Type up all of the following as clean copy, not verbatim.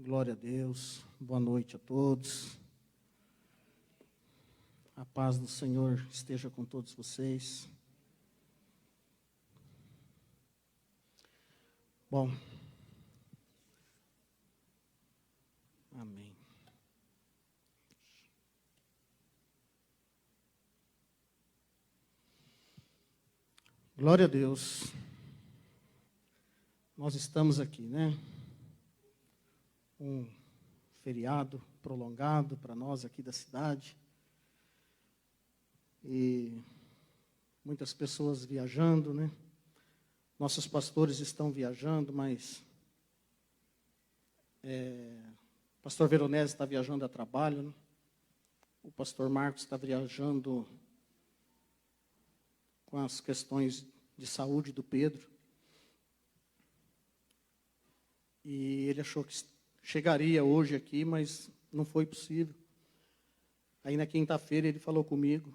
Glória a Deus, boa noite a todos. A paz do Senhor esteja com todos vocês. Bom, amém. Glória a Deus. Nós estamos aqui, né? Um feriado prolongado para nós aqui da cidade. E muitas pessoas viajando, né? Nossos pastores estão viajando, mas o pastor Veronese está viajando a trabalho, né? O pastor Marcos está viajando com as questões de saúde do Pedro. E ele achou que chegaria hoje aqui, mas não foi possível. Aí na quinta-feira ele falou comigo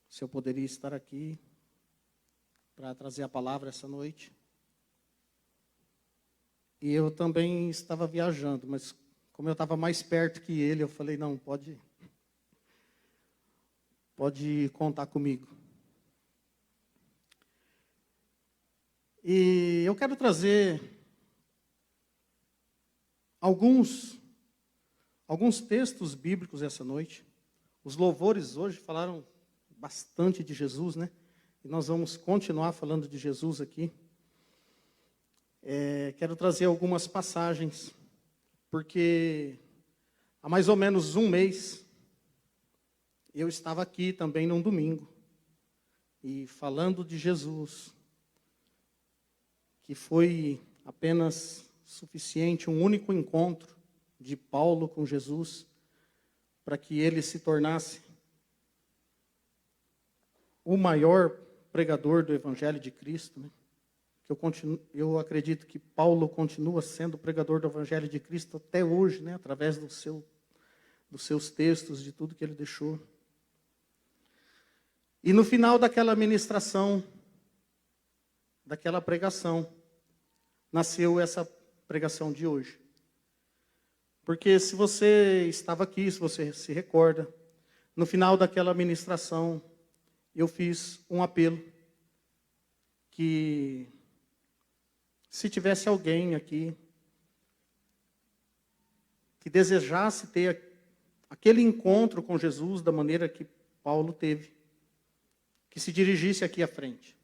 se eu poderia estar aqui para trazer a palavra essa noite. E eu também estava viajando, mas como eu estava mais perto que ele, eu falei, não, pode contar comigo. E eu quero trazer alguns textos bíblicos essa noite. Os louvores hoje falaram bastante de Jesus, né? E nós vamos continuar falando de Jesus aqui. Quero trazer algumas passagens, porque há mais ou menos um mês, eu estava aqui também num domingo, e falando de Jesus, que foi apenas suficiente, um único encontro de Paulo com Jesus, para que ele se tornasse o maior pregador do Evangelho de Cristo, né? Eu acredito que Paulo continua sendo pregador do Evangelho de Cristo até hoje, né? Através dos seus textos, de tudo que ele deixou. E no final daquela ministração, daquela pregação, nasceu essa pregação de hoje. Porque se você estava aqui, se você se recorda, no final daquela ministração, eu fiz um apelo que se tivesse alguém aqui que desejasse ter aquele encontro com Jesus da maneira que Paulo teve, que se dirigisse aqui à frente.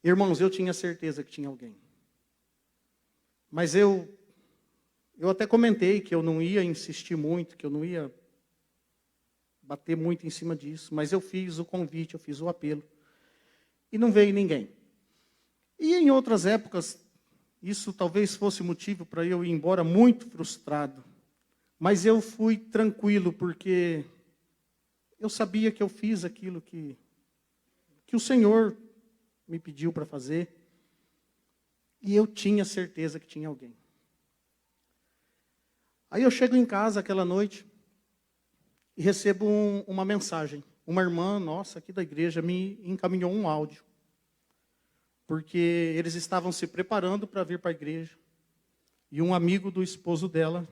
Irmãos, eu tinha certeza que tinha alguém. Mas eu até comentei que eu não ia insistir muito, que eu não ia bater muito em cima disso, mas eu fiz o convite, eu fiz o apelo, e não veio ninguém. E em outras épocas, isso talvez fosse motivo para eu ir embora muito frustrado, mas eu fui tranquilo, porque eu sabia que eu fiz aquilo que o Senhor me pediu para fazer, e eu tinha certeza que tinha alguém. Aí eu chego em casa aquela noite e recebo uma mensagem. Uma irmã nossa aqui da igreja me encaminhou um áudio, porque eles estavam se preparando para vir para a igreja. E um amigo do esposo dela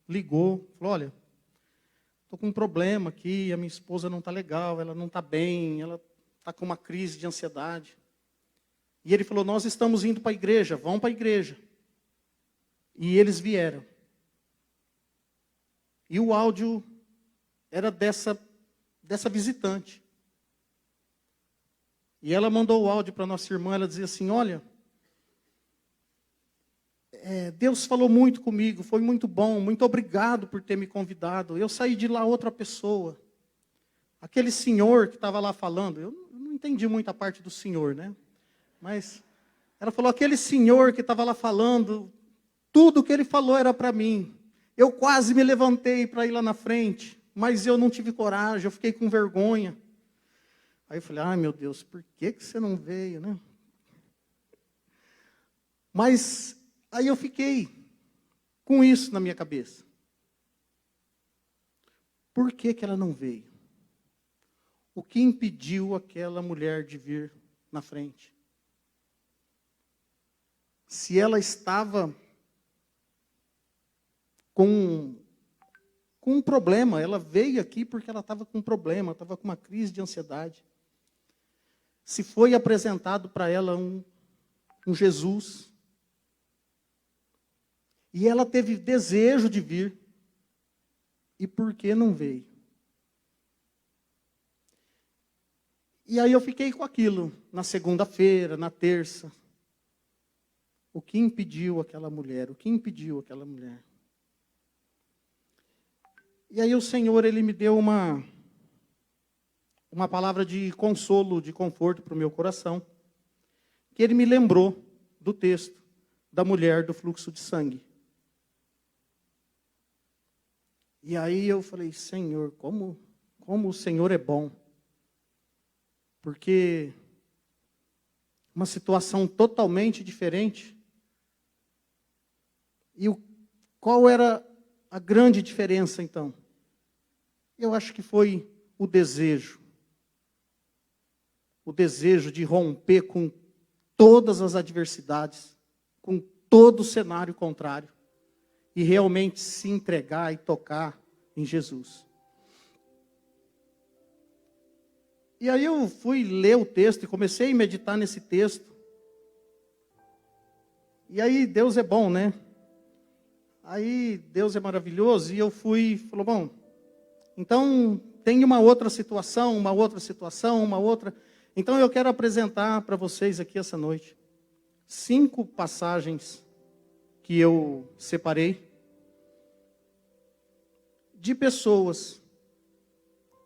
ligou, falou, olha, estou com um problema aqui, a minha esposa não está legal, ela não está bem, ela está com uma crise de ansiedade. E ele falou, nós estamos indo para a igreja, vão para a igreja. E eles vieram. E o áudio era dessa visitante. E ela mandou o áudio para nossa irmã, ela dizia assim, olha, Deus falou muito comigo, foi muito bom, muito obrigado por ter me convidado. Eu saí de lá outra pessoa. Aquele senhor que estava lá falando, eu não entendi muito a parte do senhor, né? Mas ela falou, aquele senhor que estava lá falando, tudo que ele falou era para mim. Eu quase me levantei para ir lá na frente, mas eu não tive coragem, eu fiquei com vergonha. Aí eu falei, ai meu Deus, por que você não veio, né? Mas aí eu fiquei com isso na minha cabeça. Por que ela não veio? O que impediu aquela mulher de vir na frente? Se ela estava com um problema. Ela veio aqui porque ela estava com um problema, estava com uma crise de ansiedade. Se foi apresentado para ela um Jesus. E ela teve desejo de vir. E por que não veio? E aí eu fiquei com aquilo, na segunda-feira, na terça. O que impediu aquela mulher? O que impediu aquela mulher? E aí o Senhor, Ele me deu uma palavra de consolo, de conforto para o meu coração. Que Ele me lembrou do texto da mulher do fluxo de sangue. E aí eu falei, Senhor, como o Senhor é bom. Porque uma situação totalmente diferente. E qual era a grande diferença, então? Eu acho que foi o desejo. O desejo de romper com todas as adversidades, com todo o cenário contrário, e realmente se entregar e tocar em Jesus. E aí eu fui ler o texto e comecei a meditar nesse texto. E aí Deus é bom, né? Aí Deus é maravilhoso. E eu falou, bom, então tem uma outra situação. Então eu quero apresentar para vocês aqui essa noite 5 passagens que eu separei de pessoas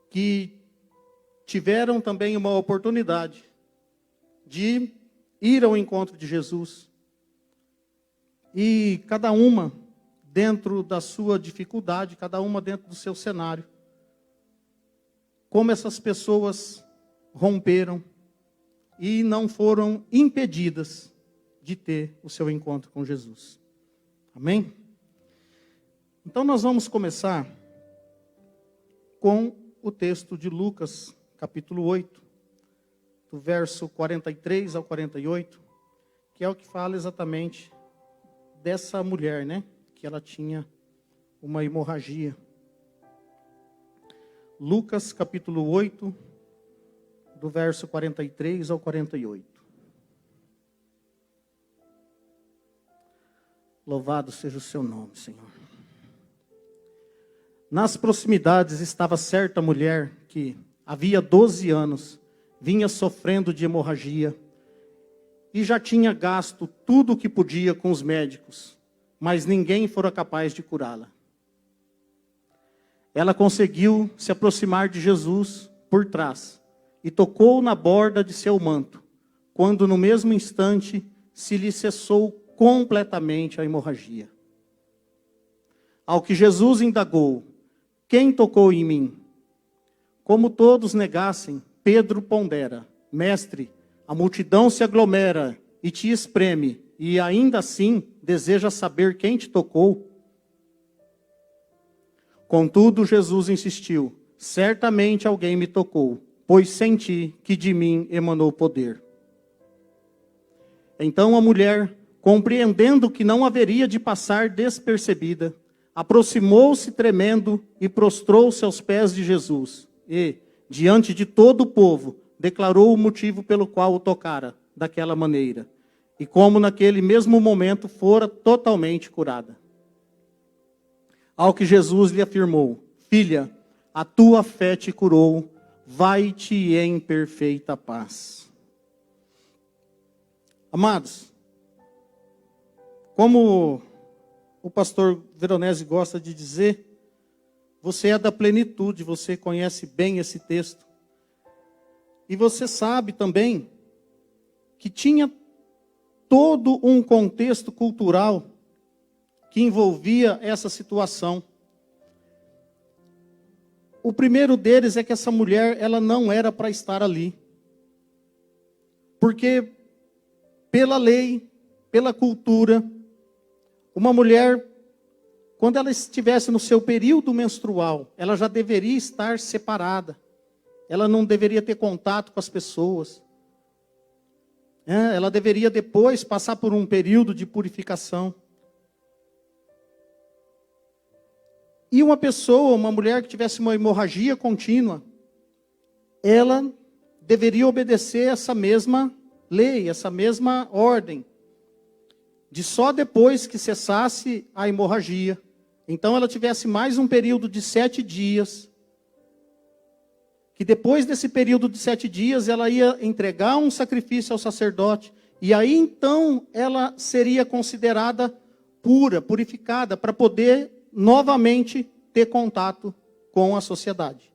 que tiveram também uma oportunidade de ir ao encontro de Jesus. E cada uma dentro da sua dificuldade, cada uma dentro do seu cenário. Como essas pessoas romperam e não foram impedidas de ter o seu encontro com Jesus. Amém? Então nós vamos começar com o texto de Lucas, capítulo 8, do verso 43 ao 48, que é o que fala exatamente dessa mulher, né? Que ela tinha uma hemorragia. Lucas, capítulo 8, do verso 43 ao 48. Louvado seja o seu nome, Senhor. Nas proximidades estava certa mulher que, havia 12 anos, vinha sofrendo de hemorragia e já tinha gasto tudo o que podia com os médicos, mas ninguém fora capaz de curá-la. Ela conseguiu se aproximar de Jesus por trás e tocou na borda de seu manto, quando no mesmo instante se lhe cessou completamente a hemorragia. Ao que Jesus indagou, quem tocou em mim? Como todos negassem, Pedro pondera, mestre, a multidão se aglomera e te espreme, e ainda assim deseja saber quem te tocou. Contudo, Jesus insistiu, certamente alguém me tocou, pois senti que de mim emanou poder. Então a mulher, compreendendo que não haveria de passar despercebida, aproximou-se tremendo e prostrou-se aos pés de Jesus. E, diante de todo o povo, declarou o motivo pelo qual o tocara daquela maneira. E como naquele mesmo momento fora totalmente curada. Ao que Jesus lhe afirmou, filha, a tua fé te curou, vai-te em perfeita paz. Amados, como o pastor Veronese gosta de dizer, você é da plenitude, você conhece bem esse texto. E você sabe também que tinha todo um contexto cultural que envolvia essa situação. O primeiro deles é que essa mulher, ela não era para estar ali. Porque pela lei, pela cultura, uma mulher, quando ela estivesse no seu período menstrual, ela já deveria estar separada. Ela não deveria ter contato com as pessoas. Ela deveria depois passar por um período de purificação. E uma pessoa, uma mulher que tivesse uma hemorragia contínua, ela deveria obedecer essa mesma lei, essa mesma ordem, de só depois que cessasse a hemorragia, então ela tivesse mais um período de 7 dias, que depois desse período de 7 dias, ela ia entregar um sacrifício ao sacerdote, e aí então ela seria considerada pura, purificada, para poder novamente ter contato com a sociedade.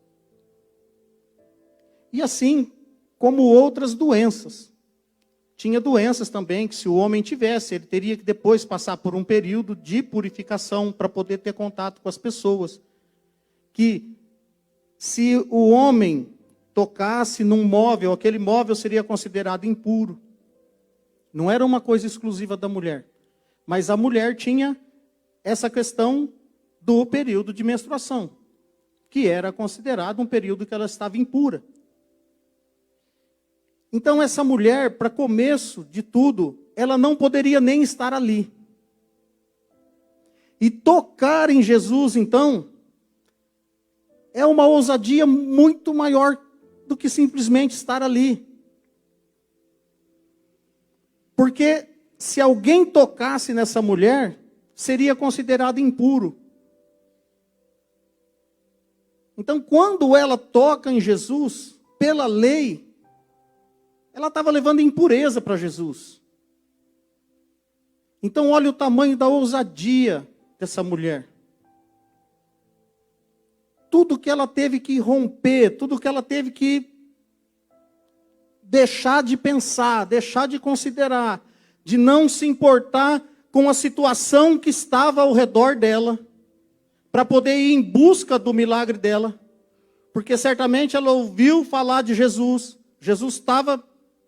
E assim como outras doenças. Tinha doenças também que se o homem tivesse, ele teria que depois passar por um período de purificação para poder ter contato com as pessoas. Que se o homem tocasse num móvel, aquele móvel seria considerado impuro. Não era uma coisa exclusiva da mulher. Mas a mulher tinha essa questão do período de menstruação, que era considerado um período que ela estava impura. Então essa mulher, para começo de tudo, ela não poderia nem estar ali. E tocar em Jesus, então, é uma ousadia muito maior do que simplesmente estar ali. Porque se alguém tocasse nessa mulher, seria considerado impuro. Então, quando ela toca em Jesus, pela lei, ela estava levando impureza para Jesus. Então, olha o tamanho da ousadia dessa mulher. Tudo que ela teve que romper, tudo que ela teve que deixar de pensar, deixar de considerar, de não se importar com a situação que estava ao redor dela, para poder ir em busca do milagre dela. Porque certamente ela ouviu falar de Jesus. Jesus estava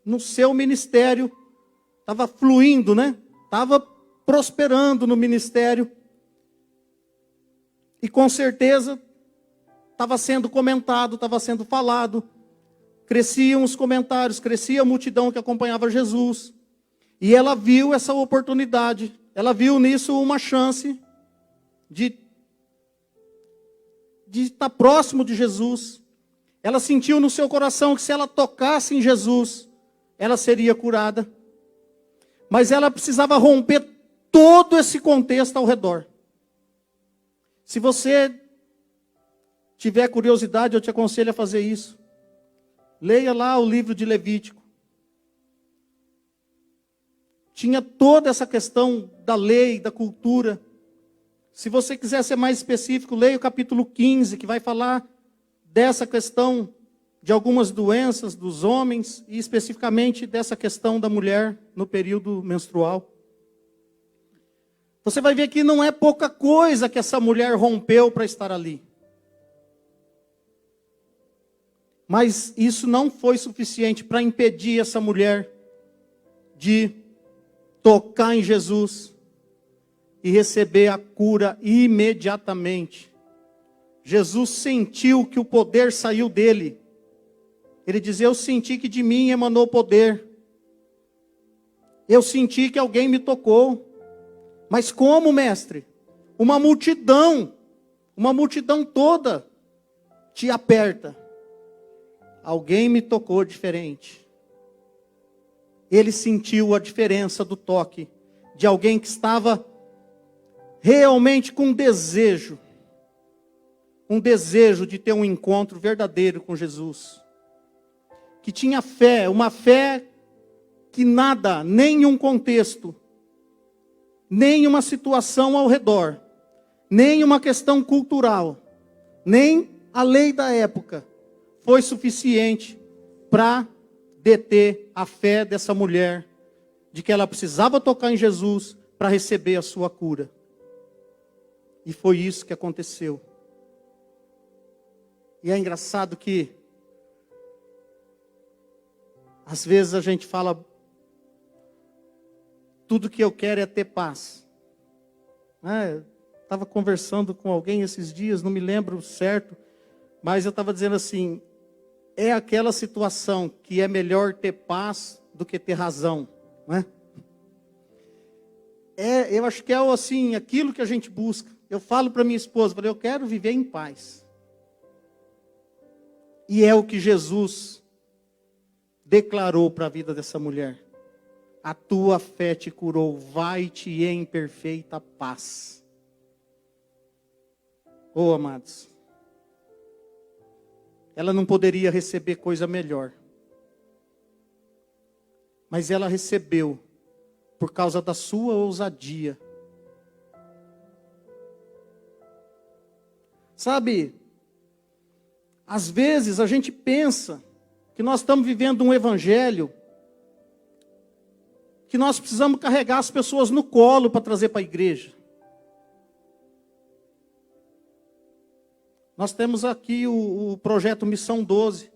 no seu ministério, estava fluindo, né? Estava prosperando no ministério. E com certeza estava sendo comentado, estava sendo falado. Cresciam os comentários, crescia a multidão que acompanhava Jesus. E ela viu essa oportunidade, ela viu nisso uma chance de estar próximo de Jesus. Ela sentiu no seu coração que se ela tocasse em Jesus, ela seria curada. Mas ela precisava romper todo esse contexto ao redor. Se você tiver curiosidade, eu te aconselho a fazer isso. Leia lá o livro de Levítico. Tinha toda essa questão da lei, da cultura. Se você quiser ser mais específico, leia o capítulo 15, que vai falar dessa questão de algumas doenças dos homens, e especificamente dessa questão da mulher no período menstrual. Você vai ver que não é pouca coisa que essa mulher rompeu para estar ali. Mas isso não foi suficiente para impedir essa mulher de tocar em Jesus e receber a cura imediatamente. Jesus sentiu que o poder saiu dele. Ele diz: eu senti que de mim emanou poder. Eu senti que alguém me tocou. Mas como, mestre? Uma multidão toda te aperta. Alguém me tocou diferente. Ele sentiu a diferença do toque de alguém que estava realmente com desejo. Um desejo de ter um encontro verdadeiro com Jesus. Que tinha fé, uma fé que nada, nenhum contexto, nem uma situação ao redor, nem uma questão cultural, nem a lei da época foi suficiente para deter a fé dessa mulher, de que ela precisava tocar em Jesus para receber a sua cura. E foi isso que aconteceu. E é engraçado que às vezes a gente fala: tudo que eu quero é ter paz. Estava conversando com alguém esses dias, não me lembro certo, mas eu estava dizendo assim: é aquela situação que é melhor ter paz do que ter razão, não é? Eu acho que é assim, aquilo que a gente busca. eu falo para minha esposa, eu quero viver em paz. E é o que Jesus declarou para a vida dessa mulher. A tua fé te curou, vai-te em perfeita paz. Oh, amados, ela não poderia receber coisa melhor. Mas ela recebeu por causa da sua ousadia. Sabe, às vezes a gente pensa que nós estamos vivendo um evangelho que nós precisamos carregar as pessoas no colo para trazer para a igreja. Nós temos aqui o projeto Missão 12,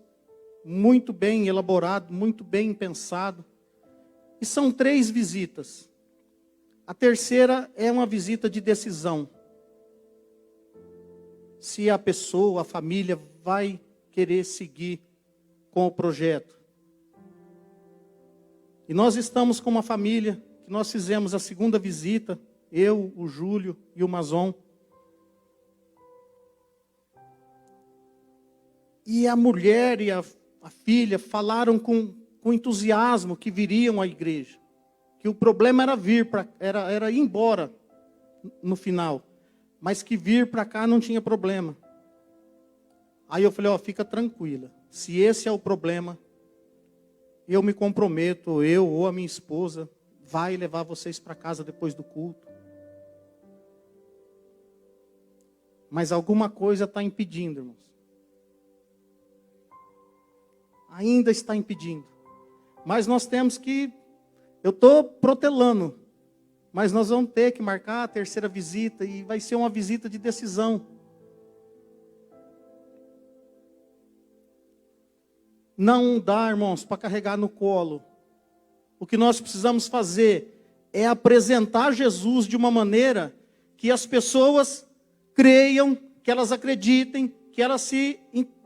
muito bem elaborado, muito bem pensado. E são 3 visitas. A terceira é uma visita de decisão. Se a pessoa, a família, vai querer seguir com o projeto. E nós estamos com uma família, que nós fizemos a 2ª visita, eu, o Júlio e o Mazon. E a mulher e a filha falaram com entusiasmo que viriam à igreja. Que o problema era era ir embora no final. Mas que vir para cá não tinha problema. Aí eu falei, fica tranquila. Se esse é o problema, eu me comprometo, eu ou a minha esposa, vai levar vocês para casa depois do culto. Mas alguma coisa está impedindo, irmãos. Ainda está impedindo. Mas nós temos que, eu estou protelando, mas nós vamos ter que marcar a 3ª visita e vai ser uma visita de decisão. Não dá, irmãos, para carregar no colo. O que nós precisamos fazer é apresentar Jesus de uma maneira que as pessoas creiam, que elas acreditem, que elas se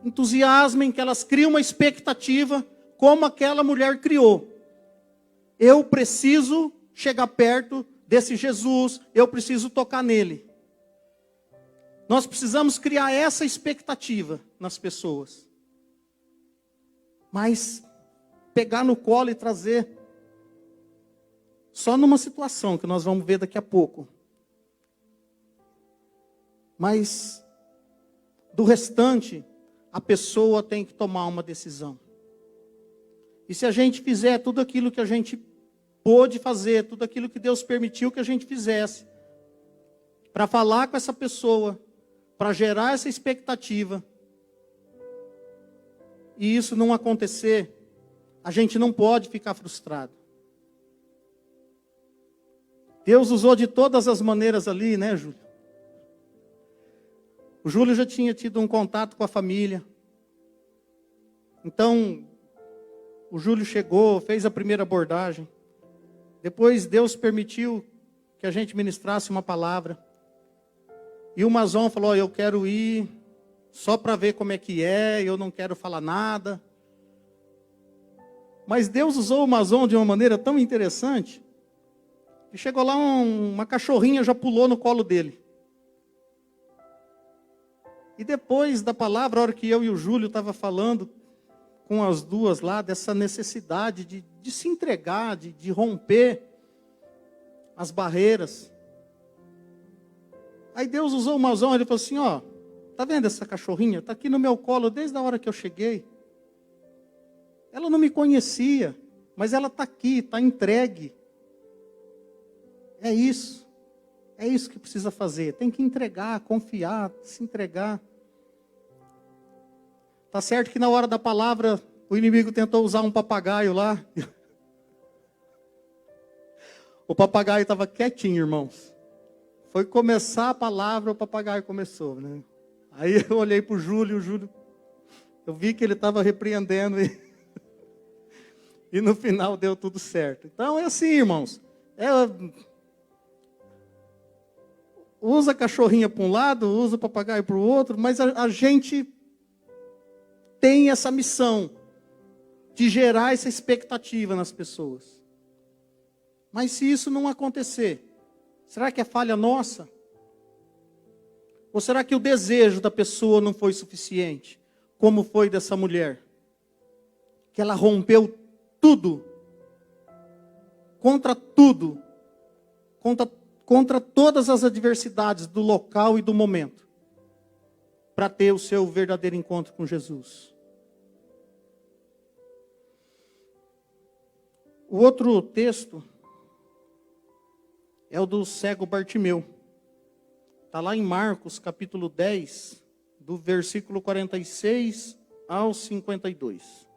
entusiasmem, que elas criem uma expectativa, como aquela mulher criou. Eu preciso chegar perto desse Jesus, eu preciso tocar nele. Nós precisamos criar essa expectativa nas pessoas. Mas pegar no colo e trazer só numa situação que nós vamos ver daqui a pouco. Mas do restante, a pessoa tem que tomar uma decisão. E se a gente fizer tudo aquilo que a gente pôde fazer, tudo aquilo que Deus permitiu que a gente fizesse, para falar com essa pessoa, para gerar essa expectativa, e isso não acontecer, a gente não pode ficar frustrado. Deus usou de todas as maneiras ali, né, Júlio? O Júlio já tinha tido um contato com a família. Então, o Júlio chegou, fez a primeira abordagem. Depois Deus permitiu que a gente ministrasse uma palavra. E o Mazon falou, eu quero ir só para ver como é que é, eu não quero falar nada. Mas Deus usou o Mazon de uma maneira tão interessante, que chegou lá uma cachorrinha já pulou no colo dele. E depois da palavra, a hora que eu e o Júlio estavam falando com as duas lá, dessa necessidade de se entregar, de romper as barreiras. Aí Deus usou o Mazon, ele falou assim, tá vendo essa cachorrinha? Está aqui no meu colo desde a hora que eu cheguei. Ela não me conhecia, mas ela está aqui, está entregue. É isso que precisa fazer, tem que entregar, confiar, se entregar. Tá certo que na hora da palavra, o inimigo tentou usar um papagaio lá. O papagaio estava quietinho, irmãos. Foi começar a palavra, o papagaio começou, né? Aí eu olhei para o Júlio, eu vi que ele estava repreendendo e no final deu tudo certo. Então é assim, irmãos. Usa a cachorrinha para um lado, usa o papagaio para o outro, mas a gente tem essa missão de gerar essa expectativa nas pessoas. Mas se isso não acontecer, será que é falha nossa? Ou será que o desejo da pessoa não foi suficiente? Como foi dessa mulher? Que ela rompeu tudo. Contra tudo. Contra todas as adversidades do local e do momento. Para ter o seu verdadeiro encontro com Jesus. O outro texto é o do cego Bartimeu. Está lá em Marcos, capítulo 10, do versículo 46 ao 52.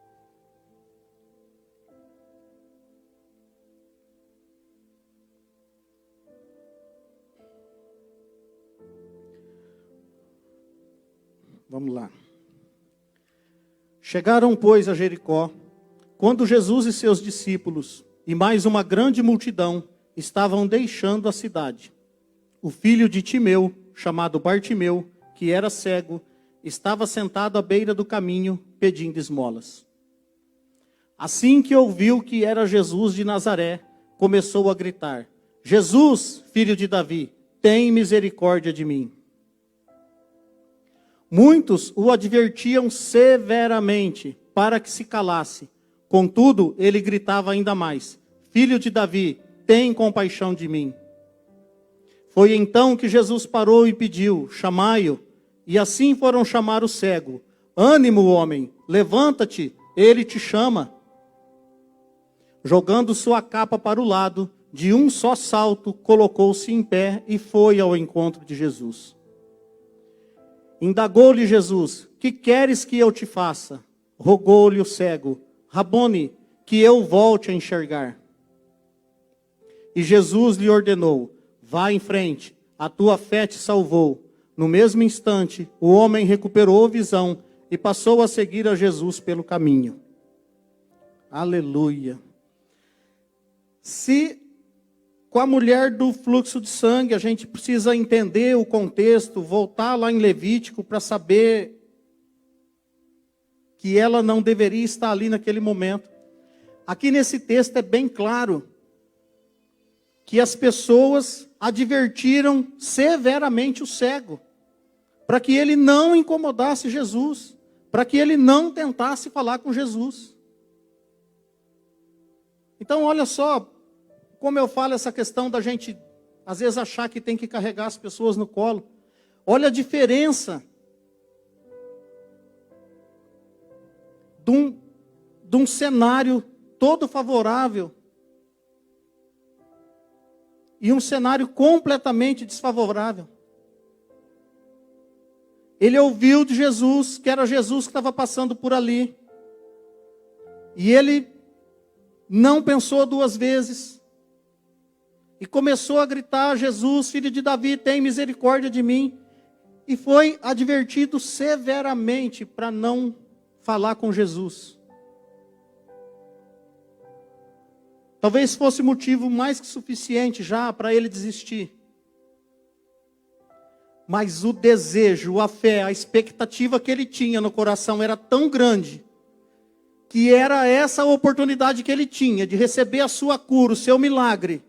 Vamos lá. Chegaram, pois, a Jericó, quando Jesus e seus discípulos, e mais uma grande multidão, estavam deixando a cidade. O filho de Timeu, chamado Bartimeu, que era cego, estava sentado à beira do caminho, pedindo esmolas. Assim que ouviu que era Jesus de Nazaré, começou a gritar: Jesus, filho de Davi, tem misericórdia de mim. Muitos o advertiam severamente para que se calasse. Contudo, ele gritava ainda mais: Filho de Davi, tem compaixão de mim. Foi então que Jesus parou e pediu: chamai-o. E assim foram chamar o cego. Ânimo, homem, levanta-te, ele te chama. Jogando sua capa para o lado, de um só salto, colocou-se em pé e foi ao encontro de Jesus. Indagou-lhe Jesus: que queres que eu te faça? Rogou-lhe o cego: Rabone, que eu volte a enxergar. E Jesus lhe ordenou: vá em frente, a tua fé te salvou. No mesmo instante, o homem recuperou a visão e passou a seguir a Jesus pelo caminho. Aleluia. Se com a mulher do fluxo de sangue a gente precisa entender o contexto, voltar lá em Levítico para saber que ela não deveria estar ali naquele momento. Aqui nesse texto é bem claro que as pessoas advertiram severamente o cego, para que ele não incomodasse Jesus, para que ele não tentasse falar com Jesus. Então olha só, como eu falo essa questão da gente, às vezes, achar que tem que carregar as pessoas no colo. Olha a diferença de um cenário todo favorável e um cenário completamente desfavorável. Ele ouviu de Jesus, que era Jesus que estava passando por ali. E ele não pensou duas vezes. E começou a gritar: Jesus, filho de Davi, tem misericórdia de mim. E foi advertido severamente para não falar com Jesus. Talvez fosse motivo mais que suficiente já para ele desistir. Mas o desejo, a fé, a expectativa que ele tinha no coração era tão grande, que era essa a oportunidade que ele tinha de receber a sua cura, o seu milagre,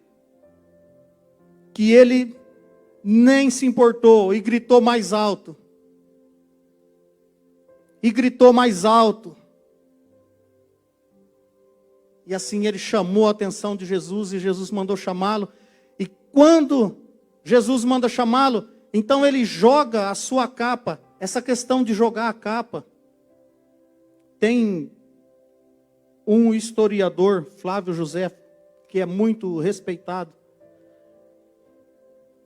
que ele nem se importou e gritou mais alto. E gritou mais alto. E assim ele chamou a atenção de Jesus e Jesus mandou chamá-lo. E quando Jesus manda chamá-lo, então ele joga a sua capa. Essa questão de jogar a capa. Tem um historiador, Flávio José, que é muito respeitado,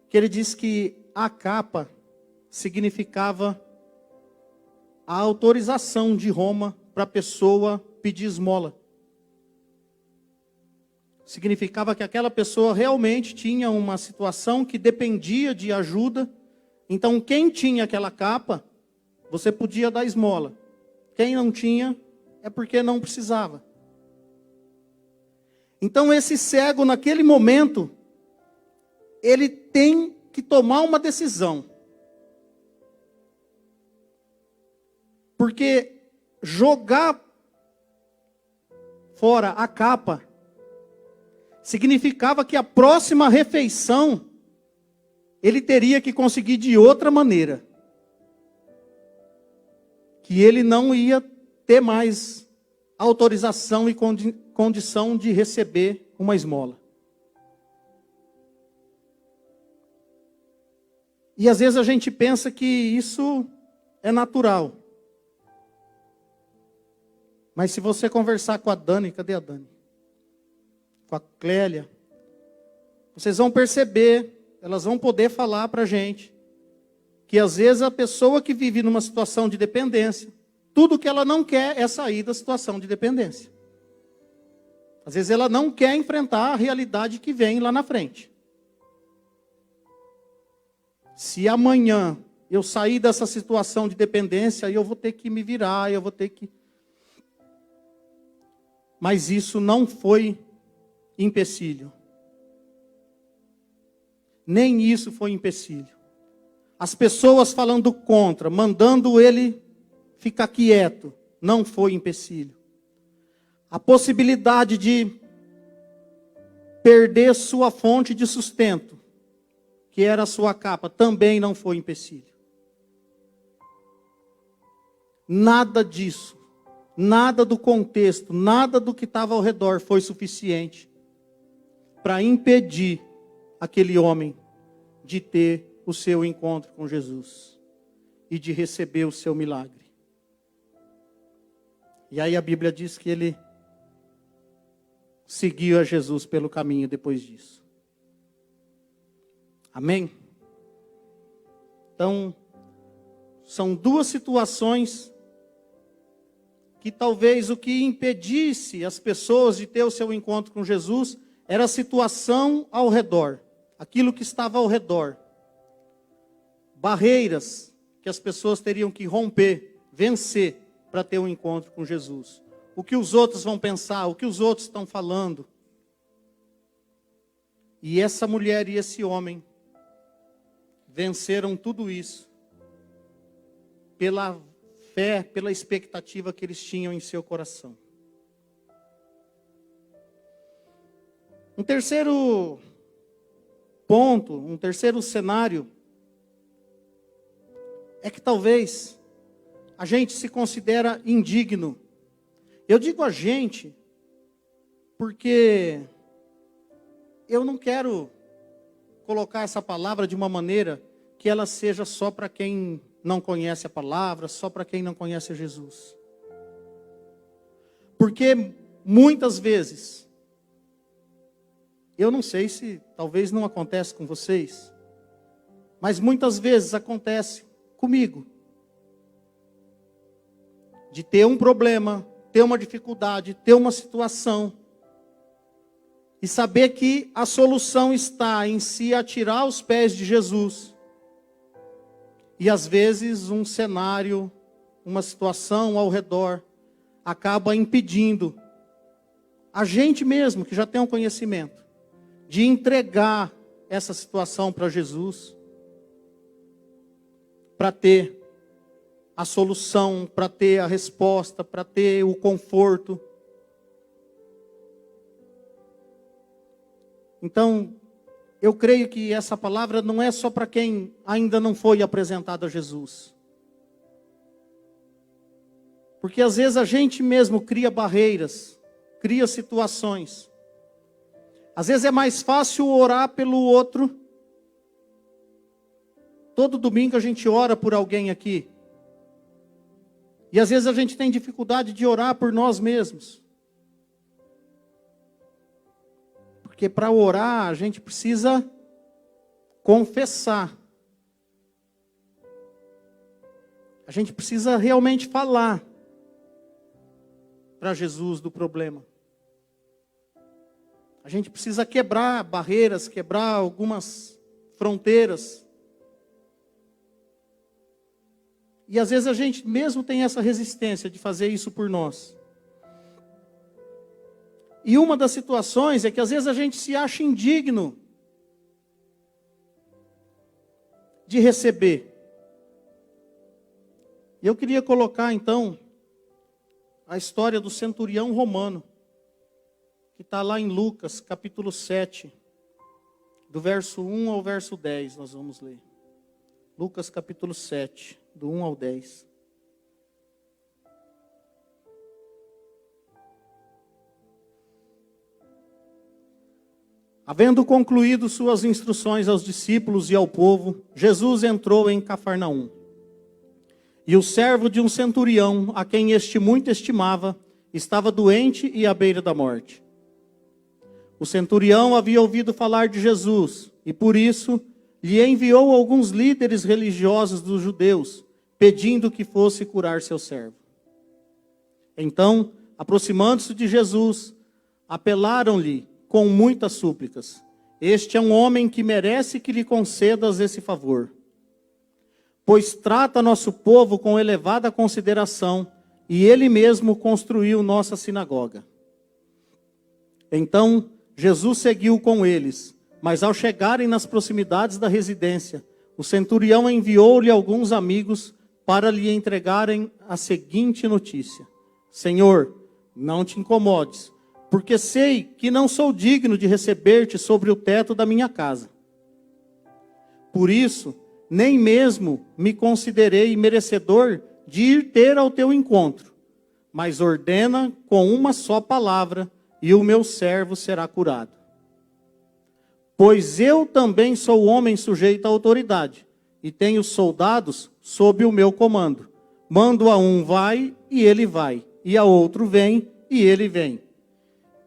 que ele diz que a capa significava a autorização de Roma para a pessoa pedir esmola. Significava que aquela pessoa realmente tinha uma situação que dependia de ajuda. Então, quem tinha aquela capa, você podia dar esmola. Quem não tinha, é porque não precisava. Então, esse cego, naquele momento, ele tem que tomar uma decisão. Porque jogar fora a capa significava que a próxima refeição ele teria que conseguir de outra maneira. Que ele não ia ter mais autorização e condição de receber uma esmola. E às vezes a gente pensa que isso é natural. Mas se você conversar com a Dani, cadê a Dani? Com a Clélia, vocês vão perceber, elas vão poder falar para a gente, que às vezes a pessoa que vive numa situação de dependência, tudo que ela não quer é sair da situação de dependência. Às vezes ela não quer enfrentar a realidade que vem lá na frente. Se amanhã eu sair dessa situação de dependência, aí eu vou ter que me virar, eu vou ter que... Mas isso não foi empecilho. Nem isso foi empecilho. As pessoas falando contra, mandando ele ficar quieto, não foi empecilho. A possibilidade de perder sua fonte de sustento, que era a sua capa, também não foi empecilho. Nada disso, nada do contexto, nada do que estava ao redor foi suficiente para impedir aquele homem de ter o seu encontro com Jesus e de receber o seu milagre. E aí a Bíblia diz que ele seguiu a Jesus pelo caminho depois disso. Amém? Então, são duas situações que talvez o que impedisse as pessoas de ter o seu encontro com Jesus era a situação ao redor, aquilo que estava ao redor. Barreiras que as pessoas teriam que romper, vencer, para ter um encontro com Jesus. O que os outros vão pensar, o que os outros estão falando. E essa mulher e esse homem venceram tudo isso pela fé, pela expectativa que eles tinham em seu coração. Um terceiro ponto, um terceiro cenário, é que talvez a gente se considera indigno. Eu digo a gente, porque eu não quero colocar essa palavra de uma maneira que ela seja só para quem não conhece a palavra, só para quem não conhece Jesus. Porque muitas vezes, eu não sei se talvez não acontece com vocês, mas muitas vezes acontece comigo. De ter um problema, ter uma dificuldade, ter uma situação, e saber que a solução está em se atirar aos pés de Jesus. E às vezes um cenário, uma situação ao redor, acaba impedindo a gente mesmo, que já tem um conhecimento, de entregar essa situação para Jesus, para ter a solução, para ter a resposta, para ter o conforto. Então, eu creio que essa palavra não é só para quem ainda não foi apresentado a Jesus. Porque às vezes a gente mesmo cria barreiras, cria situações. Às vezes é mais fácil orar pelo outro. Todo domingo a gente ora por alguém aqui. E às vezes a gente tem dificuldade de orar por nós mesmos. Porque para orar a gente precisa confessar. A gente precisa realmente falar para Jesus do problema. A gente precisa quebrar barreiras, quebrar algumas fronteiras. E às vezes a gente mesmo tem essa resistência de fazer isso por nós. E uma das situações é que às vezes a gente se acha indigno de receber. E eu queria colocar então a história do centurião romano, que está lá em Lucas capítulo 7, do verso 1 ao verso 10, nós vamos ler. Lucas capítulo 7, do 1 ao 10. Havendo concluído suas instruções aos discípulos e ao povo, Jesus entrou em Cafarnaum. E o servo de um centurião, a quem este muito estimava, estava doente e à beira da morte. O centurião havia ouvido falar de Jesus, e por isso lhe enviou alguns líderes religiosos dos judeus, pedindo que fosse curar seu servo. Então, aproximando-se de Jesus, apelaram-lhe com muitas súplicas: este é um homem que merece que lhe concedas esse favor, pois trata nosso povo com elevada consideração, e ele mesmo construiu nossa sinagoga. Então Jesus seguiu com eles, mas ao chegarem nas proximidades da residência, o centurião enviou-lhe alguns amigos para lhe entregarem a seguinte notícia: Senhor, não te incomodes, porque sei que não sou digno de receber-te sobre o teto da minha casa. Por isso, nem mesmo me considerei merecedor de ir ter ao teu encontro, mas ordena com uma só palavra, e o meu servo será curado. Pois eu também sou homem sujeito à autoridade, e tenho soldados sob o meu comando. Mando a um vai, e ele vai, e a outro vem, e ele vem.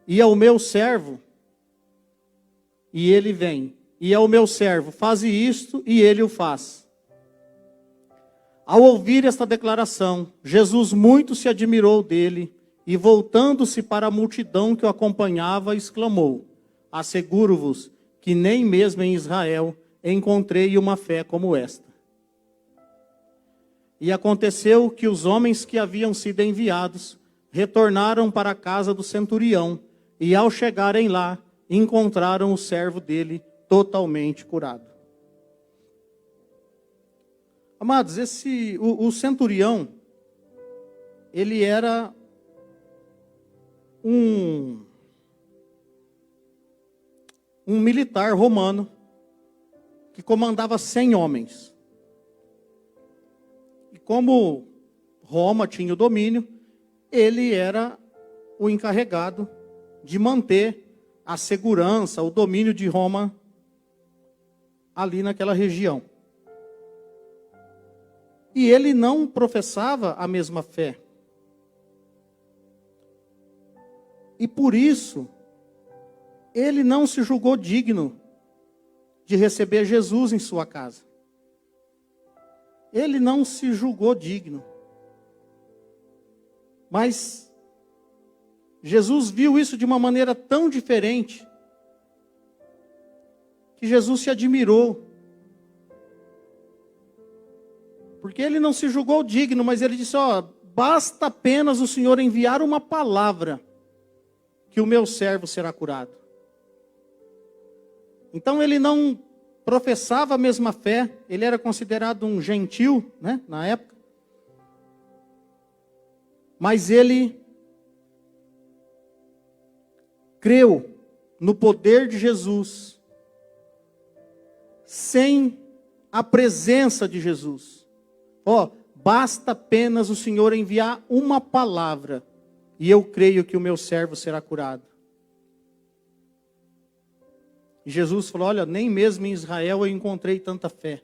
E ao meu servo, e ele vem. E ao meu servo, faze isto, e ele o faz. Ao ouvir esta declaração, Jesus muito se admirou dele, e voltando-se para a multidão que o acompanhava, exclamou: asseguro-vos que nem mesmo em Israel encontrei uma fé como esta. E aconteceu que os homens que haviam sido enviados retornaram para a casa do centurião, e ao chegarem lá, encontraram o servo dele totalmente curado. Amados, o centurião, ele era um militar romano que comandava 100 homens. E como Roma tinha o domínio, ele era o encarregado de manter a segurança, o domínio de Roma ali naquela região. E ele não professava a mesma fé. E por isso, ele não se julgou digno de receber Jesus em sua casa. Ele não se julgou digno. Mas Jesus viu isso de uma maneira tão diferente, que Jesus se admirou. Porque ele não se julgou digno, mas ele disse: basta apenas o Senhor enviar uma palavra, que o meu servo será curado. Então ele não professava a mesma fé, ele era considerado um gentil, né, na época. Mas ele creu no poder de Jesus, sem a presença de Jesus. Basta apenas o Senhor enviar uma palavra, e eu creio que o meu servo será curado. E Jesus falou: olha, nem mesmo em Israel eu encontrei tanta fé.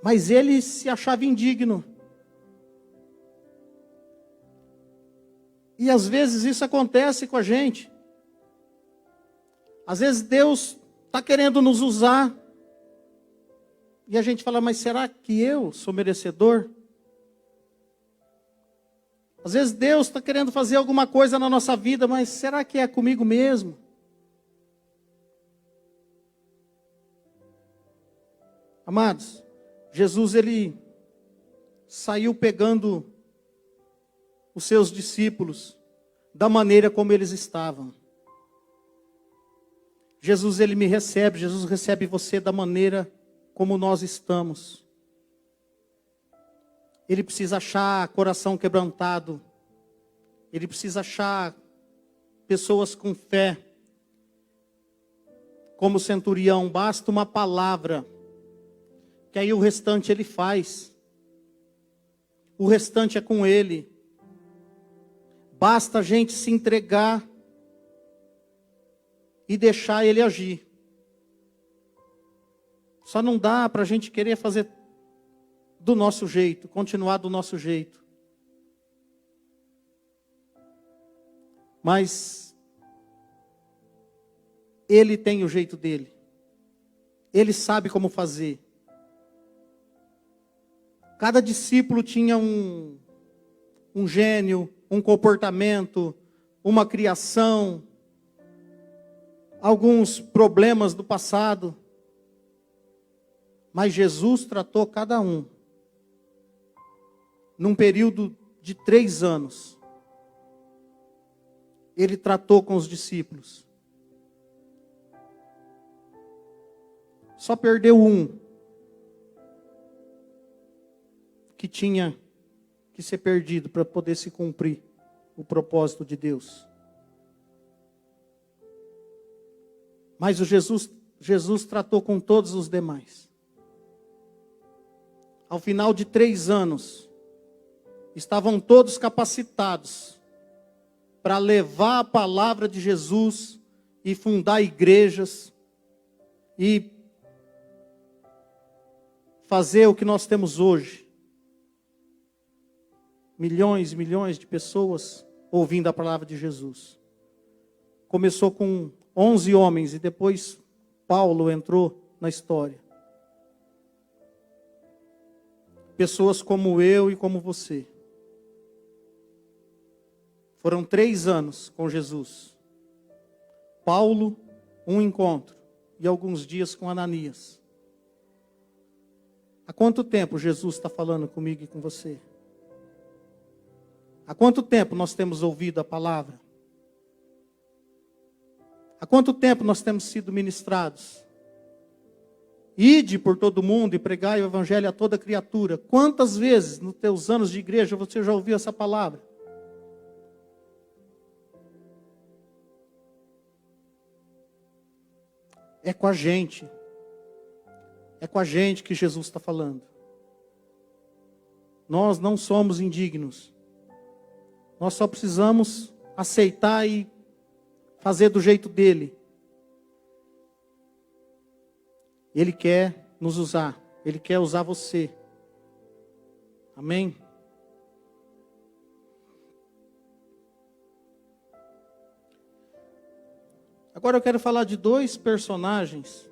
Mas ele se achava indigno. E às vezes isso acontece com a gente. Às vezes Deus está querendo nos usar. E a gente fala: mas será que eu sou merecedor? Às vezes Deus está querendo fazer alguma coisa na nossa vida, mas será que é comigo mesmo? Amados, Jesus ele saiu pegando os seus discípulos da maneira como eles estavam. Jesus ele me recebe, Jesus recebe você da maneira como nós estamos. Ele precisa achar coração quebrantado. Ele precisa achar pessoas com fé, como o centurião, basta uma palavra, que aí o restante ele faz. O restante é com ele. Basta a gente se entregar e deixar ele agir. Só não dá para a gente querer fazer do nosso jeito, continuar do nosso jeito. Mas ele tem o jeito dele. Ele sabe como fazer. Cada discípulo tinha um gênio, um comportamento, uma criação, alguns problemas do passado. Mas Jesus tratou cada um num período de 3 anos. Ele tratou com os discípulos. Só perdeu um que tinha que ser perdido para poder se cumprir o propósito de Deus. Mas o Jesus tratou com todos os demais. Ao final de 3 anos, estavam todos capacitados para levar a palavra de Jesus e fundar igrejas e fazer o que nós temos hoje. Milhões e milhões de pessoas ouvindo a palavra de Jesus. Começou com 11 homens e depois Paulo entrou na história. Pessoas como eu e como você. Foram 3 anos com Jesus. Paulo, um encontro e alguns dias com Ananias. Há quanto tempo Jesus está falando comigo e com você? Há quanto tempo nós temos ouvido a palavra? Há quanto tempo nós temos sido ministrados? Ide por todo mundo e pregai o evangelho a toda criatura. Quantas vezes nos teus anos de igreja você já ouviu essa palavra? É com a gente. É com a gente que Jesus está falando. Nós não somos indignos. Nós só precisamos aceitar e fazer do jeito dele. Ele quer nos usar. Ele quer usar você. Amém? Agora eu quero falar de 2 personagens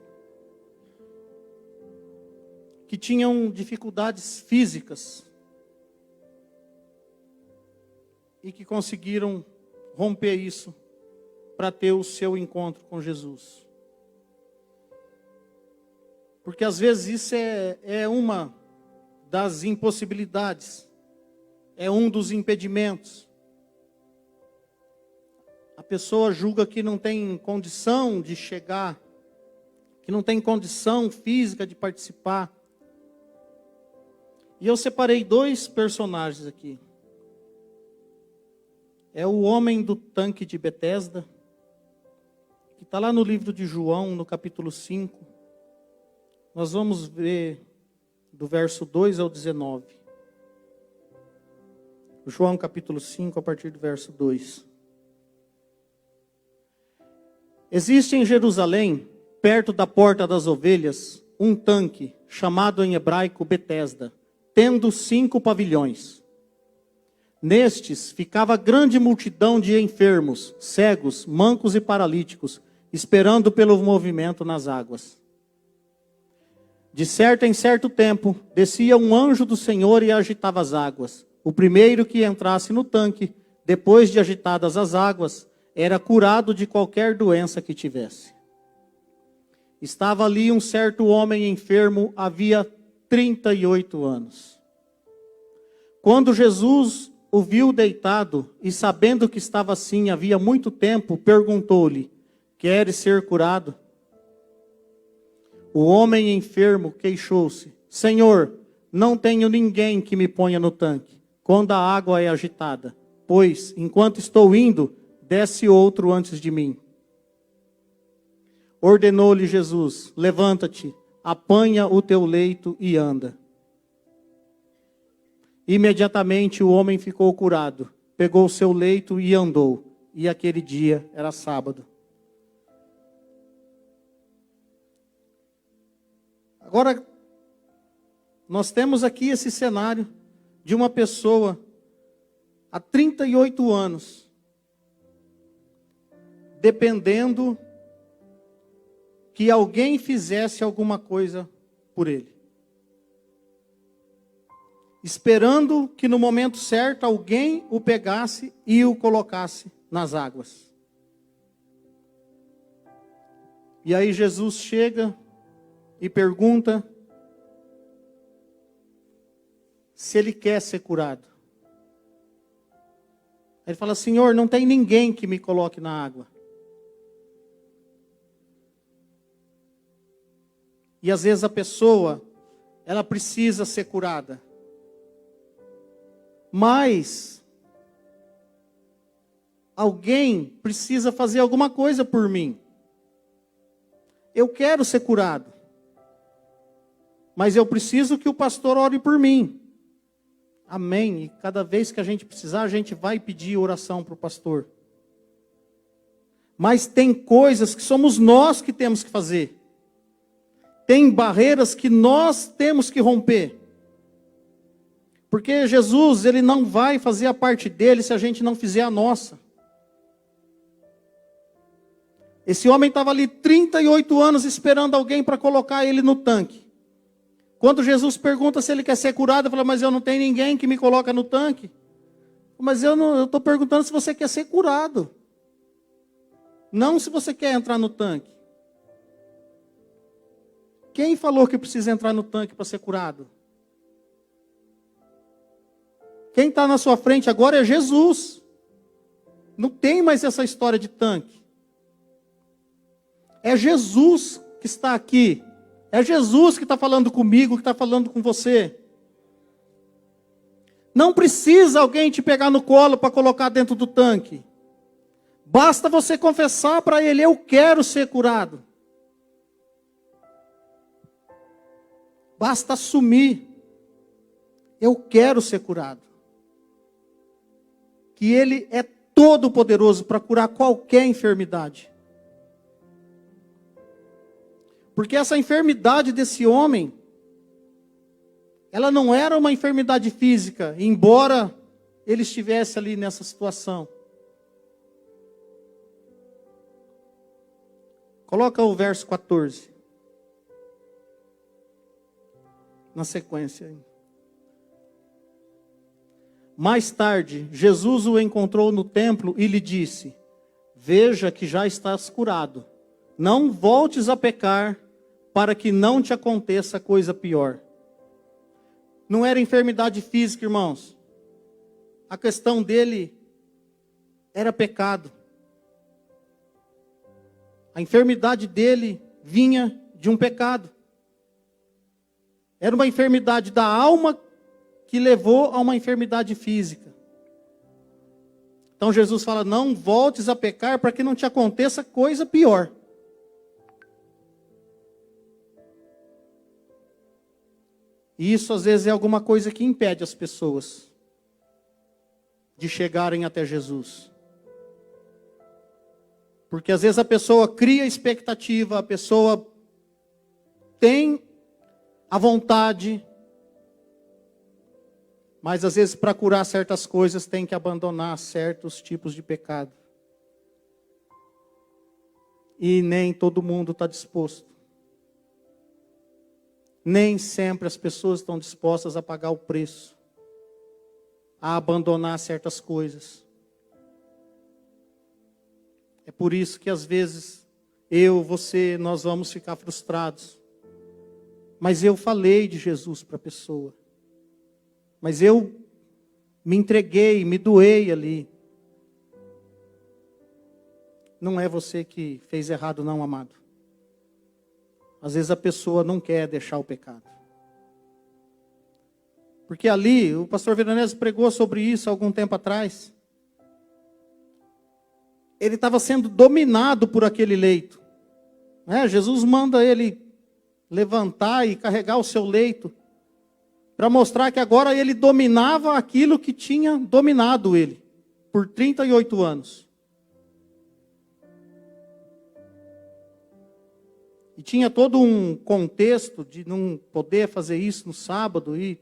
que tinham dificuldades físicas e que conseguiram romper isso para ter o seu encontro com Jesus. Porque às vezes isso é uma das impossibilidades, é um dos impedimentos. A pessoa julga que não tem condição de chegar, que não tem condição física de participar. E eu separei 2 personagens aqui. É o homem do tanque de Betesda, que está lá no livro de João, no capítulo 5. Nós vamos ver do verso 2 ao 19. João capítulo 5, a partir do verso 2. Existe em Jerusalém, perto da porta das ovelhas, um tanque, chamado em hebraico Betesda, tendo 5 pavilhões. Nestes ficava grande multidão de enfermos, cegos, mancos e paralíticos, esperando pelo movimento nas águas. De certo em certo tempo, descia um anjo do Senhor e agitava as águas. O primeiro que entrasse no tanque, depois de agitadas as águas, era curado de qualquer doença que tivesse. Estava ali um certo homem enfermo, havia 38 anos. Quando Jesus o viu deitado, e sabendo que estava assim havia muito tempo, perguntou-lhe: queres ser curado? O homem enfermo queixou-se: Senhor, não tenho ninguém que me ponha no tanque, quando a água é agitada. Pois, enquanto estou indo, desce outro antes de mim. Ordenou-lhe Jesus: levanta-te, apanha o teu leito e anda. Imediatamente o homem ficou curado, pegou o seu leito e andou. E aquele dia era sábado. Agora, nós temos aqui esse cenário de uma pessoa há 38 anos, dependendo que alguém fizesse alguma coisa por ele. Esperando que no momento certo alguém o pegasse e o colocasse nas águas. E aí Jesus chega e pergunta se ele quer ser curado. Ele fala: Senhor, não tem ninguém que me coloque na água. E às vezes a pessoa, ela precisa ser curada. Mas alguém precisa fazer alguma coisa por mim. Eu quero ser curado, mas eu preciso que o pastor ore por mim. Amém. E cada vez que a gente precisar, a gente vai pedir oração para o pastor. Mas tem coisas que somos nós que temos que fazer. Tem barreiras que nós temos que romper. Porque Jesus, ele não vai fazer a parte dele se a gente não fizer a nossa. Esse homem estava ali 38 anos esperando alguém para colocar ele no tanque. Quando Jesus pergunta se ele quer ser curado, ele fala: mas eu não tenho ninguém que me coloca no tanque. Mas eu estou perguntando se você quer ser curado. Não se você quer entrar no tanque. Quem falou que precisa entrar no tanque para ser curado? Quem está na sua frente agora é Jesus. Não tem mais essa história de tanque. É Jesus que está aqui. É Jesus que está falando comigo, que está falando com você. Não precisa alguém te pegar no colo para colocar dentro do tanque. Basta você confessar para Ele: eu quero ser curado. Basta assumir: eu quero ser curado. Que Ele é todo poderoso para curar qualquer enfermidade. Porque essa enfermidade desse homem, ela não era uma enfermidade física, embora ele estivesse ali nessa situação. Coloca o verso 14. Na sequência. Mais tarde, Jesus o encontrou no templo e lhe disse: veja que já estás curado. Não voltes a pecar, para que não te aconteça coisa pior. Não era enfermidade física, irmãos. A questão dele era pecado. A enfermidade dele vinha de um pecado. Era uma enfermidade da alma que levou a uma enfermidade física. Então Jesus fala: não voltes a pecar para que não te aconteça coisa pior. E isso às vezes é alguma coisa que impede as pessoas de chegarem até Jesus. Porque às vezes a pessoa cria expectativa, a pessoa tem a vontade, mas às vezes para curar certas coisas tem que abandonar certos tipos de pecado. E nem todo mundo está disposto. Nem sempre as pessoas estão dispostas a pagar o preço, a abandonar certas coisas. É por isso que às vezes eu, você, nós vamos ficar frustrados. Mas eu falei de Jesus para a pessoa. Mas eu me entreguei, me doei ali. Não é você que fez errado não, amado. Às vezes a pessoa não quer deixar o pecado. Porque ali, o pastor Veronese pregou sobre isso há algum tempo atrás. ele estava sendo dominado por aquele leito. Jesus manda ele levantar e carregar o seu leito, para mostrar que agora ele dominava aquilo que tinha dominado ele, por 38 anos. E tinha todo um contexto de não poder fazer isso no sábado. E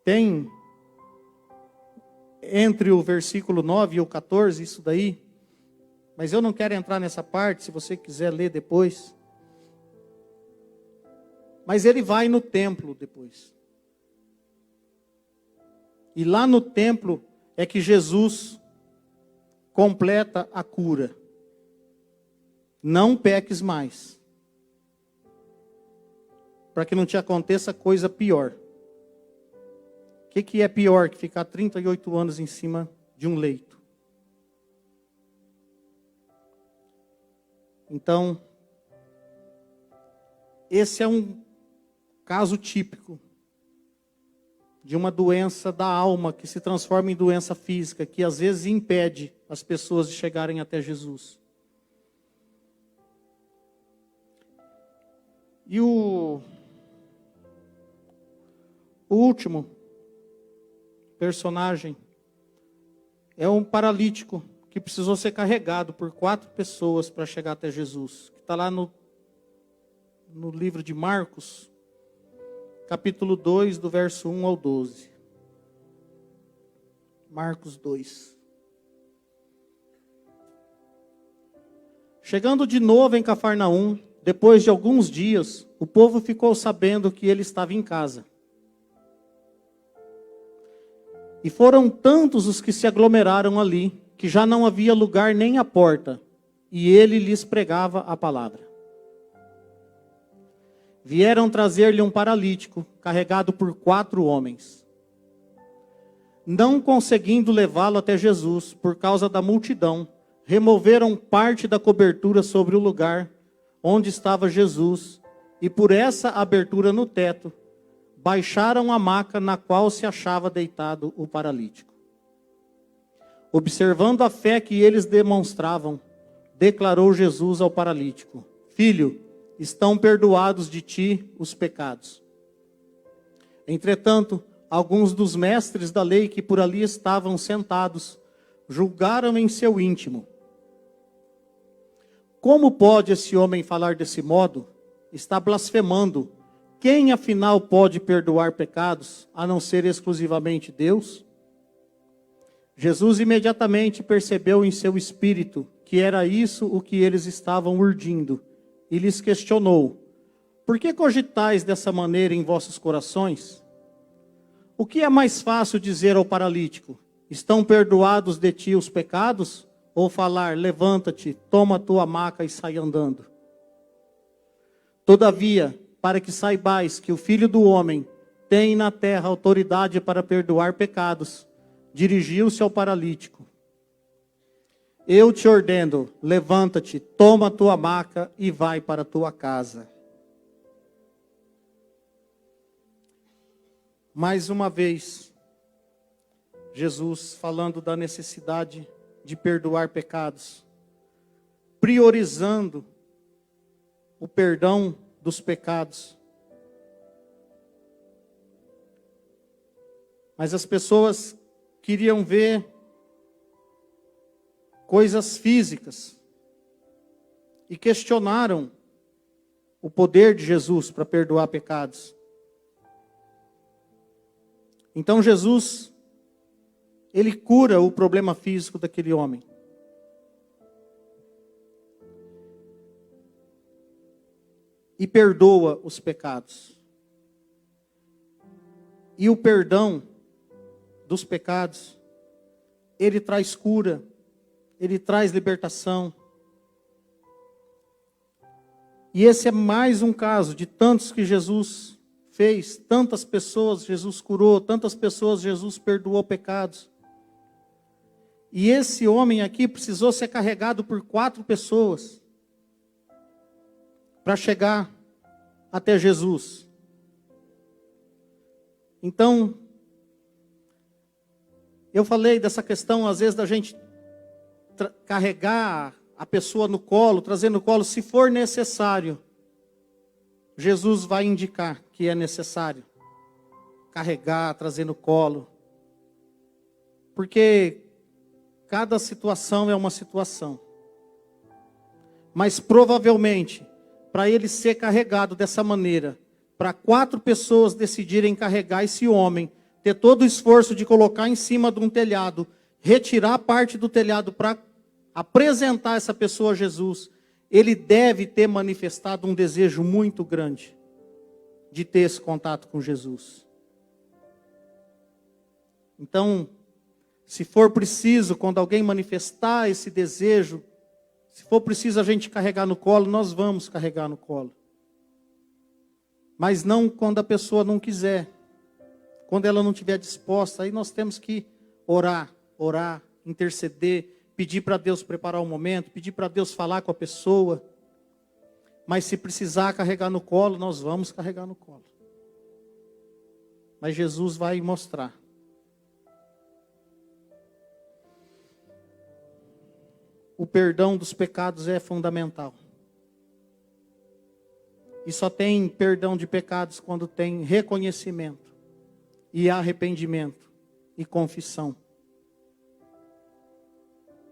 tem, entre o versículo 9 e o 14, isso daí. Mas eu não quero entrar nessa parte, se você quiser ler depois. Mas ele vai no templo depois. E lá no templo é que Jesus completa a cura. Não peques mais, para que não te aconteça coisa pior. O que é pior que ficar 38 anos em cima de um leito? Então, esse é um caso típico de uma doença da alma que se transforma em doença física, que às vezes impede as pessoas de chegarem até Jesus. E o último personagem é um paralítico que precisou ser carregado por 4 pessoas para chegar até Jesus. Que está lá no livro de Marcos, capítulo 2, do verso 1 ao 12. Marcos 2. Chegando de novo em Cafarnaum, depois de alguns dias, o povo ficou sabendo que ele estava em casa. E foram tantos os que se aglomeraram ali, que já não havia lugar nem à porta, e ele lhes pregava a palavra. Vieram trazer-lhe um paralítico, carregado por 4 homens. Não conseguindo levá-lo até Jesus, por causa da multidão, removeram parte da cobertura sobre o lugar onde estava Jesus, e por essa abertura no teto, baixaram a maca na qual se achava deitado o paralítico. Observando a fé que eles demonstravam, declarou Jesus ao paralítico: Filho, estão perdoados de ti os pecados. Entretanto, alguns dos mestres da lei que por ali estavam sentados, julgaram em seu íntimo: Como pode esse homem falar desse modo? Está blasfemando. Quem afinal pode perdoar pecados, a não ser exclusivamente Deus? Jesus imediatamente percebeu em seu espírito que era isso o que eles estavam urdindo, e lhes questionou: Por que cogitais dessa maneira em vossos corações? O que é mais fácil dizer ao paralítico: Estão perdoados de ti os pecados? Ou falar: Levanta-te, toma a tua maca e sai andando? Todavia, para que saibais que o Filho do Homem tem na terra autoridade para perdoar pecados, dirigiu-se ao paralítico: Eu te ordeno, levanta-te, toma a tua maca e vai para a tua casa. Mais uma vez, Jesus falando da necessidade de perdoar pecados, priorizando o perdão dos pecados. Mas as pessoas queriam ver coisas físicas e questionaram o poder de Jesus para perdoar pecados. Então Jesus, ele cura o problema físico daquele homem. E perdoa os pecados. E o perdão dos pecados, ele traz cura, ele traz libertação. E esse é mais um caso de tantos que Jesus fez, tantas pessoas Jesus curou, tantas pessoas Jesus perdoou pecados. E esse homem aqui precisou ser carregado por 4 pessoas para chegar até Jesus. Então, eu falei dessa questão, às vezes, da gente carregar a pessoa no colo, trazer no colo, se for necessário, Jesus vai indicar que é necessário carregar, trazer no colo. Porque cada situação é uma situação. Mas provavelmente, para ele ser carregado dessa maneira, para 4 pessoas decidirem carregar esse homem, ter todo o esforço de colocar em cima de um telhado, retirar parte do telhado para apresentar essa pessoa a Jesus, ele deve ter manifestado um desejo muito grande de ter esse contato com Jesus. Então, se for preciso, quando alguém manifestar esse desejo, se for preciso a gente carregar no colo, nós vamos carregar no colo. Mas não quando a pessoa não quiser. Quando ela não estiver disposta, aí nós temos que orar, interceder, pedir para Deus preparar o momento, pedir para Deus falar com a pessoa. Mas se precisar carregar no colo, nós vamos carregar no colo. Mas Jesus vai mostrar. O perdão dos pecados é fundamental. E só tem perdão de pecados quando tem reconhecimento e arrependimento e confissão.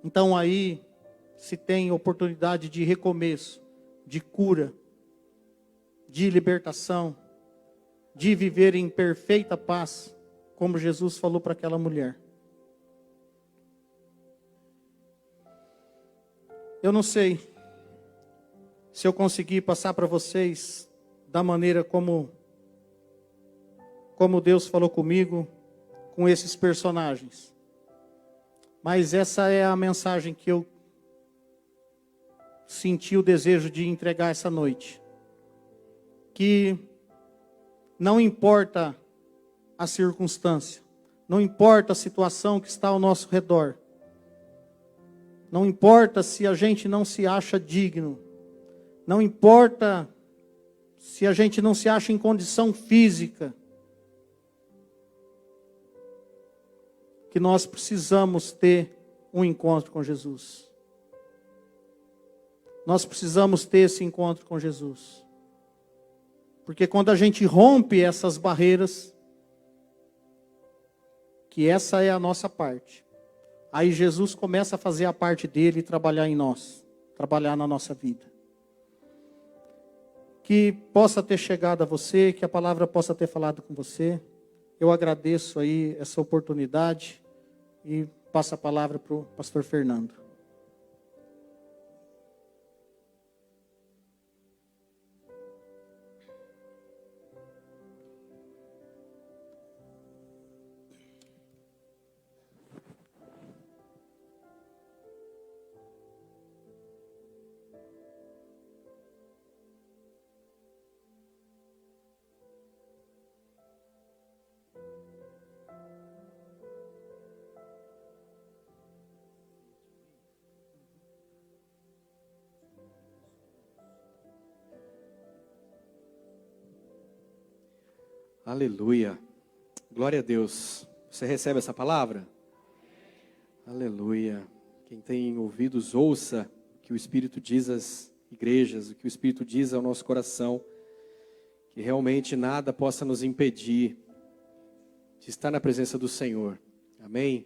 Então aí se tem oportunidade de recomeço, de cura, de libertação, de viver em perfeita paz, como Jesus falou para aquela mulher. Eu não sei se eu consegui passar para vocês da maneira como Deus falou comigo, com esses personagens. Mas essa é a mensagem que eu senti o desejo de entregar essa noite. Que não importa a circunstância, não importa a situação que está ao nosso redor, não importa se a gente não se acha digno, não importa se a gente não se acha em condição física, que nós precisamos ter um encontro com Jesus. Nós precisamos ter esse encontro com Jesus. Porque quando a gente rompe essas barreiras, que essa é a nossa parte, aí Jesus começa a fazer a parte dele e trabalhar em nós, trabalhar na nossa vida. Que possa ter chegado a você, que a palavra possa ter falado com você. Eu agradeço aí essa oportunidade e passo a palavra para o pastor Fernando. Aleluia. Glória a Deus. Você recebe essa palavra? Aleluia. Quem tem ouvidos, ouça o que o Espírito diz às igrejas, o que o Espírito diz ao nosso coração. Que realmente nada possa nos impedir de estar na presença do Senhor. Amém?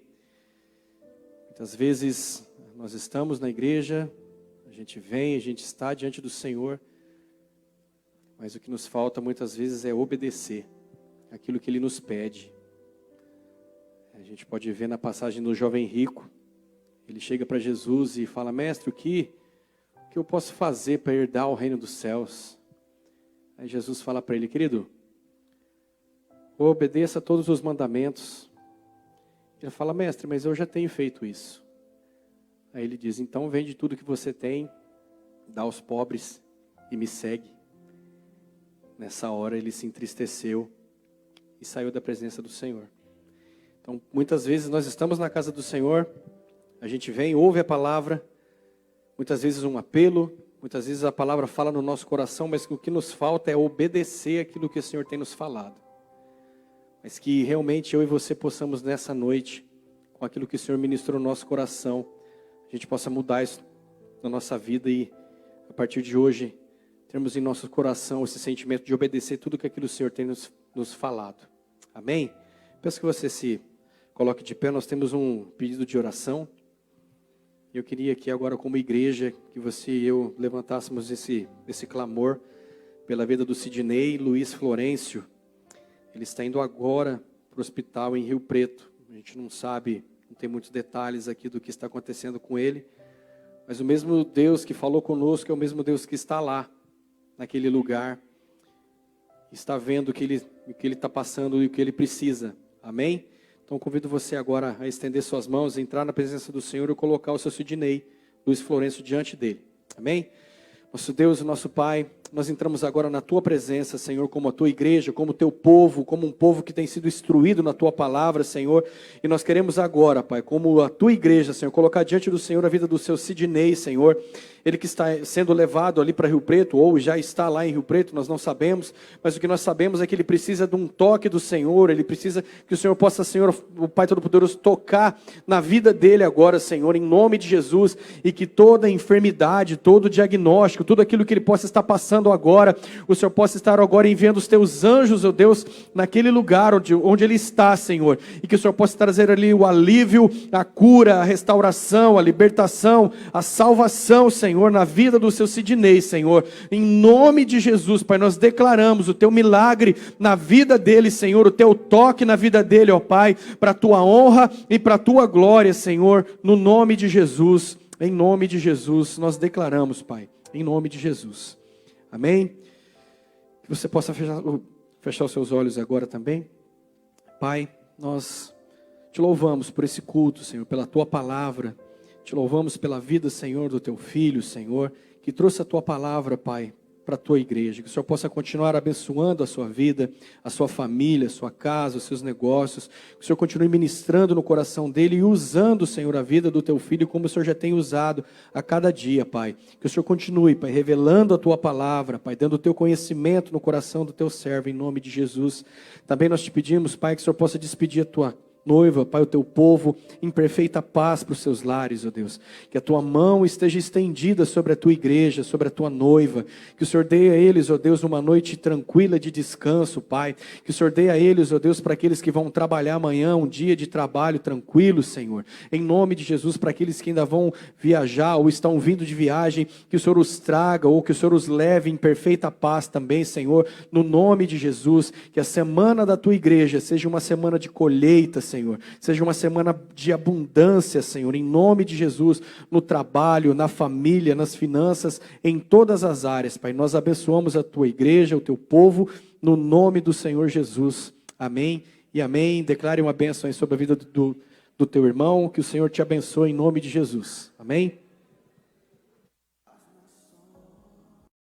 Muitas vezes nós estamos na igreja, a gente vem, a gente está diante do Senhor, mas o que nos falta muitas vezes é obedecer aquilo que Ele nos pede. A gente pode ver na passagem do jovem rico, ele chega para Jesus e fala: mestre, o que eu posso fazer para herdar o reino dos céus? Aí Jesus fala para ele: querido, obedeça a todos os mandamentos. Ele fala: mestre, mas eu já tenho feito isso. Aí ele diz: então vende tudo que você tem, dá aos pobres e me segue. Nessa hora ele se entristeceu e saiu da presença do Senhor. Então, muitas vezes nós estamos na casa do Senhor, a gente vem, ouve a palavra, muitas vezes um apelo, muitas vezes a palavra fala no nosso coração, mas o que nos falta é obedecer aquilo que o Senhor tem nos falado. Mas que realmente eu e você possamos nessa noite, com aquilo que o Senhor ministrou no nosso coração, a a gente possa mudar isso na nossa vida e, a partir de hoje, termos em nosso coração esse sentimento de obedecer tudo que aquilo que o Senhor tem nos falado. Amém? Peço que você se coloque de pé, nós temos um pedido de oração. Eu queria que agora, como igreja, que você e eu levantássemos esse clamor pela vida do Sidney Luiz Florencio. Ele está indo agora para o hospital em Rio Preto. A gente não sabe, não tem muitos detalhes aqui do que está acontecendo com ele. Mas o mesmo Deus que falou conosco é o mesmo Deus que está lá, naquele lugar. Está vendo o que ele está passando e o que ele precisa. Amém? Então convido você agora a estender suas mãos, entrar na presença do Senhor e colocar o seu Sidney Luiz Florencio diante dele. Amém? Nosso Deus e nosso Pai, nós entramos agora na Tua presença, Senhor, como a Tua igreja, como o Teu povo, como um povo que tem sido instruído na Tua palavra, Senhor. E nós queremos agora, Pai, como a Tua igreja, Senhor, colocar diante do Senhor a vida do seu Sidney, Senhor. Ele que está sendo levado ali para Rio Preto, ou já está lá em Rio Preto, nós não sabemos. Mas o que nós sabemos é que ele precisa de um toque do Senhor. Ele precisa que o Senhor possa, Senhor, o Pai Todo-Poderoso, tocar na vida dele agora, Senhor, em nome de Jesus. E que toda enfermidade, todo diagnóstico, tudo aquilo que ele possa estar passando agora, o Senhor possa estar agora enviando os Teus anjos, ó Deus, naquele lugar onde ele está, Senhor. E que o Senhor possa trazer ali o alívio, a cura, a restauração, a libertação, a salvação, Senhor, na vida do seu Sidney, Senhor. Em nome de Jesus, Pai, nós declaramos o Teu milagre na vida dele, Senhor, o Teu toque na vida dele, ó Pai, para a Tua honra e para a Tua glória, Senhor, no nome de Jesus. Em nome de Jesus, nós declaramos, Pai, em nome de Jesus. Amém? Que você possa fechar os seus olhos agora também. Pai, nós Te louvamos por esse culto, Senhor, pela Tua palavra. Te louvamos pela vida, Senhor, do Teu Filho, Senhor, que trouxe a Tua palavra, Pai, para a Tua igreja. Que o Senhor possa continuar abençoando a sua vida, a sua família, a sua casa, os seus negócios. Que o Senhor continue ministrando no coração dele e usando, Senhor, a vida do Teu Filho como o Senhor já tem usado a cada dia, Pai. Que o Senhor continue, Pai, revelando a Tua palavra, Pai, dando o Teu conhecimento no coração do Teu servo, em nome de Jesus. Também nós Te pedimos, Pai, que o Senhor possa despedir a Tua noiva, Pai, o Teu povo em perfeita paz para os seus lares, ó Deus. Que a Tua mão esteja estendida sobre a Tua igreja, sobre a Tua noiva. Que o Senhor dê a eles, ó Deus, uma noite tranquila de descanso, Pai. Que o Senhor dê a eles, ó Deus, para aqueles que vão trabalhar amanhã, um dia de trabalho tranquilo, Senhor. Em nome de Jesus, para aqueles que ainda vão viajar ou estão vindo de viagem, que o Senhor os traga ou que o Senhor os leve em perfeita paz também, Senhor. No nome de Jesus, que a semana da Tua igreja seja uma semana de colheita, Senhor, seja uma semana de abundância, Senhor, em nome de Jesus, no trabalho, na família, nas finanças, em todas as áreas, Pai. Nós abençoamos a Tua igreja, o Teu povo, no nome do Senhor Jesus. Amém e amém. Declare uma bênção aí sobre a vida do Teu irmão, que o Senhor te abençoe em nome de Jesus. Amém.